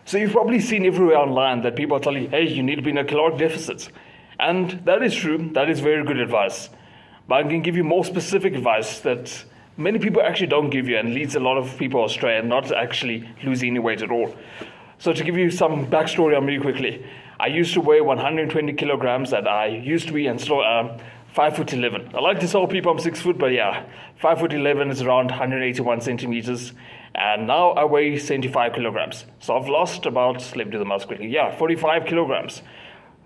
So you've probably seen everywhere online that people are telling you, hey, you need to be in a caloric deficit. And that is true. That is very good advice. But I'm going to give you more specific advice that many people actually don't give you and leads a lot of people astray and not actually losing any weight at all. So to give you some backstory on me quickly, I used to weigh 120 kilograms and I used to be and still am 5'11". I like to tell people I'm 6 foot, but yeah, 5'11" is around 181 centimeters. And now I weigh 75 kilograms. So I've lost about, let me do the math quickly, 45 kilograms,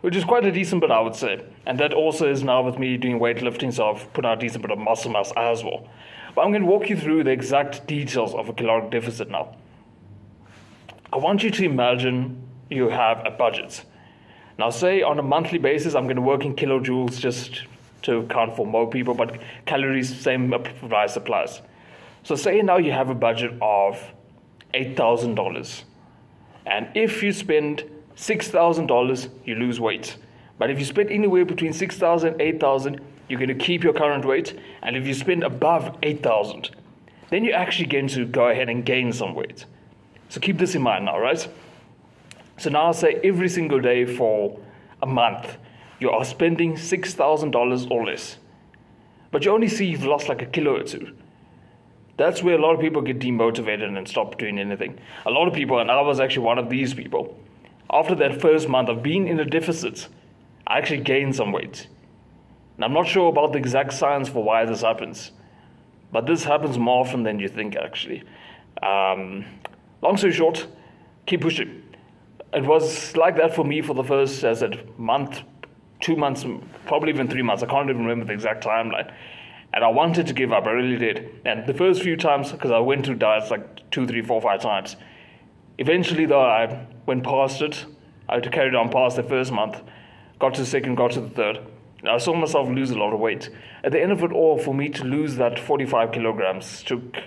which is quite a decent bit, I would say. And that also is now with me doing weightlifting, so I've put out a decent bit of muscle mass as well. But I'm going to walk you through the exact details of a caloric deficit now. I want you to imagine you have a budget. Now say on a monthly basis, I'm going to work in kilojoules just to account for more people, but calories, same price applies. So say now you have a budget of $8,000. And if you spend $6,000, you lose weight. But if you spend anywhere between $6,000 and $8,000, you're going to keep your current weight. And if you spend above $8,000, then you're actually going to go ahead and gain some weight. So keep this in mind now, right? So now say every single day for a month, you are spending $6,000 or less. But you only see you've lost like a kilo or two. That's where a lot of people get demotivated and stop doing anything. A lot of people, and I was actually one of these people, after that first month of being in a deficit, I actually gained some weight. And I'm not sure about the exact science for why this happens, but this happens more often than you think, actually. Long story short, keep pushing. It was like that for me for the first, as I said, month, 2 months, probably even 3 months. I can't even remember the exact timeline. And I wanted to give up, I really did. And the first few times, because I went through diets like 2, 3, 4, 5 times. Eventually though, I went past it. I had to carry on past the first month. Got to the second, got to the third. And I saw myself lose a lot of weight. At the end of it all, for me to lose that 45 kilograms took...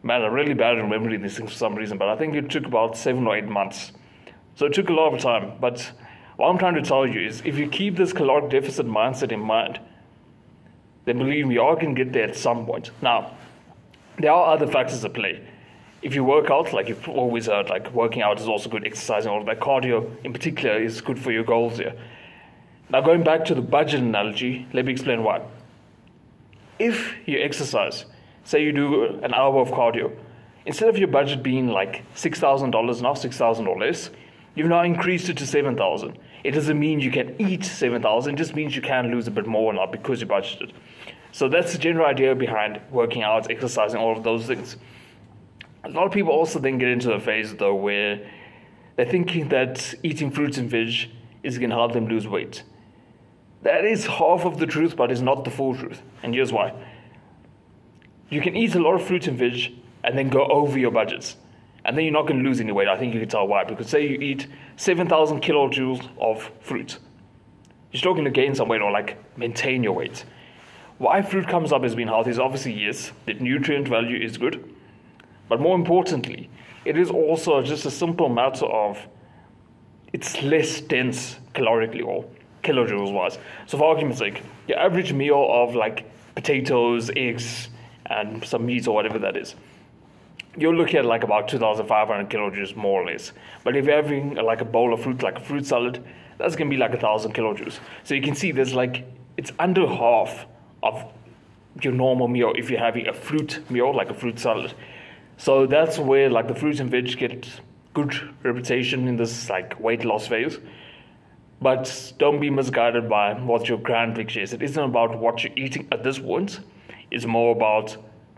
Man, I'm really bad at remembering these things for some reason, but I think it took about 7 or 8 months. So it took a lot of time. But what I'm trying to tell you is, if you keep this caloric deficit mindset in mind, then believe me, you all can get there at some point. Now, there are other factors at play. If you work out, like you've always heard, like working out is also good, exercising, all of that. Cardio in particular is good for your goals here. Now, going back to the budget analogy, let me explain why. If you exercise, say you do an hour of cardio, instead of your budget being like $6,000 now, $6,000 or less, you've now increased it to $7,000. It doesn't mean you can eat $7,000, it just means you can lose a bit more now because you budgeted. So that's the general idea behind working out, exercising, all of those things. A lot of people also then get into a phase though where they're thinking that eating fruits and veg is going to help them lose weight. That is half of the truth, but it's not the full truth. And here's why. You can eat a lot of fruit and veg and then go over your budgets. And then you're not going to lose any weight. I think you can tell why. Because say you eat 7,000 kilojoules of fruit. You're still going to gain some weight or like maintain your weight. Why fruit comes up as being healthy is obviously yes, the nutrient value is good. But more importantly, it is also just a simple matter of it's less dense calorically or kilojoules wise. So for argument's sake, your average meal of like potatoes, eggs, and some meat or whatever that is, you'll look at like about 2,500 kilojoules more or less. But if you're having like a bowl of fruit, like a fruit salad, that's going to be like 1,000 kilojoules. So you can see there's like, it's under half of your normal meal if you're having a fruit meal, like a fruit salad. So that's where like the fruits and veg get good reputation in this like weight loss phase. But don't be misguided by what your grand picture is. It isn't about what you're eating at this point. It's more about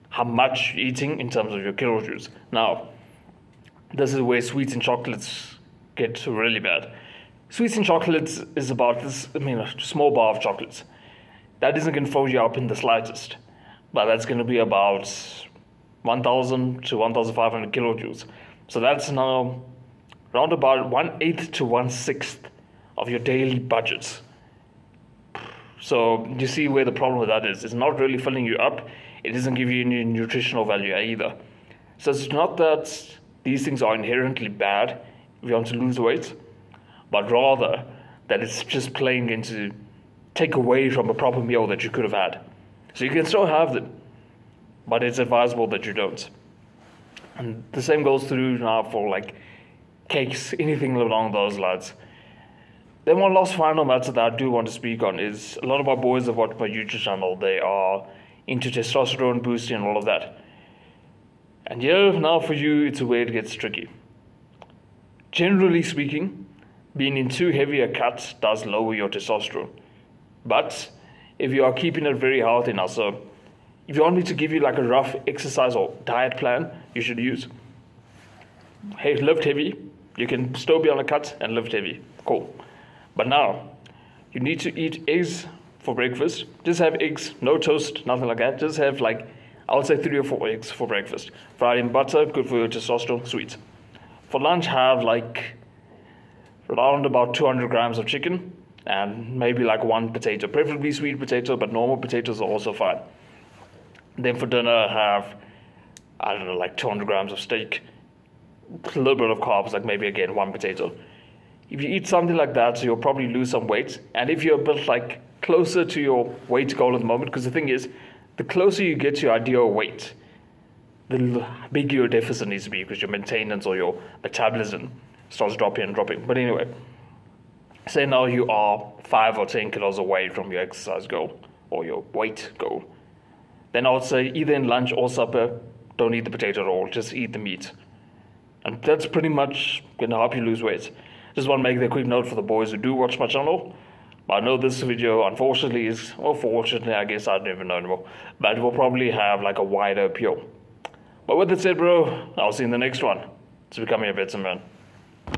how much you're eating in terms of your kilojoules. Now, this is where sweets and chocolates get really bad. Sweets and chocolates is about this, a small bar of chocolates. That isn't going to fill you up in the slightest. But that's going to be about 1,000 to 1,500 kilojoules. So that's now around about 1/8 to 1/6 of your daily budget. So you see where the problem with that is. It's not really filling you up. It doesn't give you any nutritional value either. So it's not that these things are inherently bad if you want to lose weight, but rather that it's just playing into take away from a proper meal that you could have had. So you can still have them, but it's advisable that you don't. And the same goes through now for like cakes, anything along those lines. Then one last final matter that I do want to speak on is a lot of my boys have watched my YouTube channel. They are into testosterone boosting and all of that. And yeah, now for you, it's where it gets tricky. Generally speaking, being in too heavy a cut does lower your testosterone. But if you are keeping it very healthy now, so if you want me to give you like a rough exercise or diet plan, you should use, hey, lift heavy. You can still be on a cut and lift heavy. Cool. But now, you need to eat eggs for breakfast. Just have eggs, no toast, nothing like that. Just have like, I would say 3 or 4 eggs for breakfast. Fried in butter, good for your testosterone, sweet. For lunch, have like around about 200 grams of chicken and maybe like 1 potato, preferably sweet potato, but normal potatoes are also fine. Then for dinner, have, I don't know, like 200 grams of steak, a little bit of carbs, like maybe again 1 potato. If you eat something like that, so you'll probably lose some weight. And if you're a bit like closer to your weight goal at the moment, because the thing is, the closer you get to your ideal weight, the bigger your deficit needs to be, because your maintenance or your metabolism starts dropping and dropping. But anyway, say now you are 5 or 10 kilos away from your exercise goal or your weight goal. Then I would say either in lunch or supper, don't eat the potato at all, just eat the meat. And that's pretty much going to help you lose weight. Just want to make the quick note for the boys who do watch my channel. I know this video, unfortunately, fortunately, I guess I don't even know anymore, but it will probably have like a wider appeal. But with that said, bro, I'll see you in the next one. It's becoming a better man.